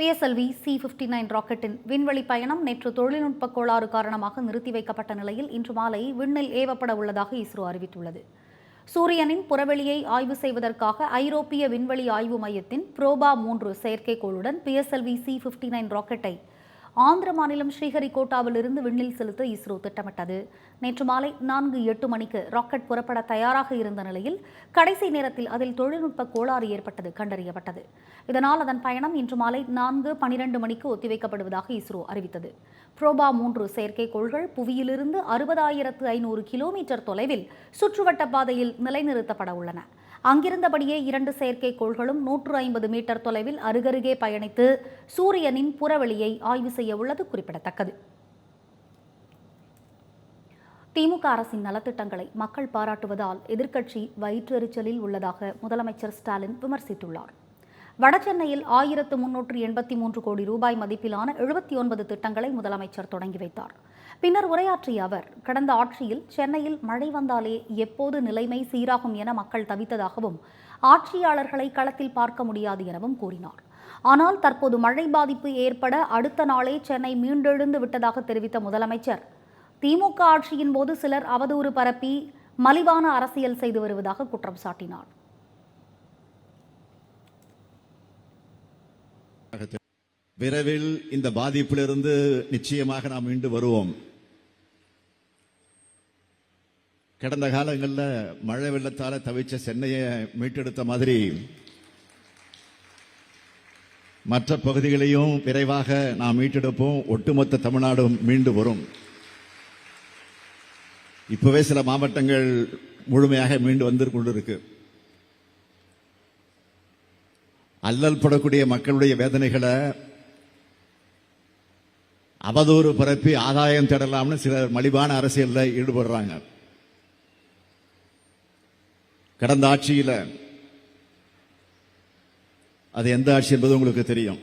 PSLV C-59 ராக்கெட்டின் விண்வெளி பயணம் நேற்று தொழில்நுட்ப கோளாறு காரணமாக நிறுத்தி வைக்கப்பட்ட நிலையில் இன்று மாலை விண்ணில் ஏவப்பட உள்ளதாக இஸ்ரோ அறிவித்துள்ளது. சூரியனின் புறவெளியை ஆய்வு செய்வதற்காக ஐரோப்பிய விண்வெளி ஆய்வு மையத்தின் புரோபா 3 செயற்கைக்கோளுடன் PSLV C-59 ராக்கெட்டை ஆந்திர மாநிலம் ஸ்ரீஹரிகோட்டாவில் இருந்து விண்ணில் செலுத்த இஸ்ரோ திட்டமிட்டது. நேற்று மாலை 4:08 மணிக்கு ராக்கெட் புறப்பட தயாராக இருந்த நிலையில் கடைசி நேரத்தில் அதில் தொழில்நுட்ப கோளாறு ஏற்பட்டது கண்டறியப்பட்டது. இதனால் அதன் பயணம் இன்று மாலை 4:12 மணிக்கு ஒத்திவைக்கப்படுவதாக இஸ்ரோ அறிவித்தது. புரோபா 3 செயற்கைக்கோள்கள் புவியிலிருந்து 60,500 கிலோமீட்டர் தொலைவில் சுற்றுவட்ட பாதையில் நிலைநிறுத்தப்பட உள்ளன. அங்கிருந்தபடியே 2 செயற்கைக்கோள்களும் 150 மீட்டர் தொலைவில் அருகருகே பயணித்து சூரியனின் புறவெளியை ஆய்வு செய்ய உள்ளது குறிப்பிடத்தக்கது. திமுக அரசின் நலத்திட்டங்களை மக்கள் பாராட்டுவதால் எதிர்க்கட்சி வயிற்றெரிச்சலில் உள்ளதாக முதலமைச்சர் ஸ்டாலின் விமர்சித்துள்ளார். வடசென்னையில் 1383 கோடி ரூபாய் மதிப்பிலான 79 திட்டங்களை முதலமைச்சர் தொடங்கி வைத்தார். பின்னர் உரையாற்றிய அவர், கடந்த ஆட்சியில் சென்னையில் மழை வந்தாலே எப்போது நிலைமை சீராகும் என மக்கள் தவித்ததாகவும் ஆட்சியாளர்களை களத்தில் பார்க்க முடியாது எனவும் கூறினார். ஆனால் தற்போது மழை பாதிப்பு ஏற்பட அடுத்த நாளே சென்னை மீண்டெழுந்து விட்டதாக தெரிவித்த முதலமைச்சர், திமுக ஆட்சியின் போது சிலர் அவதூறு பரப்பி மலிவான அரசியல் செய்து வருவதாக குற்றம் சாட்டினார். விரைவில் இந்த பாதிப்பிலிருந்து நிச்சயமாக நாம் மீண்டு வருவோம். கடந்த காலங்களில் மழை வெள்ளத்தால தவிச்ச சென்னையை மீட்டெடுத்த மாதிரி மற்ற பகுதிகளையும் விரைவாக நாம் மீட்டெடுப்போம். ஒட்டுமொத்த தமிழ்நாடும் மீண்டு வரும். இப்பவே சில மாவட்டங்கள் முழுமையாக மீண்டு வந்து கொண்டிருக்கு. அல்லல் படக்கூடிய மக்களுடைய வேதனைகளை அவதூறு பரப்பி ஆதாயம் தேடலாம்னு சிலர் மலிவான அரசியலில் ஈடுபடுறாங்க. கடந்த ஆட்சியில் அது எந்த ஆட்சி என்பது உங்களுக்கு தெரியும்.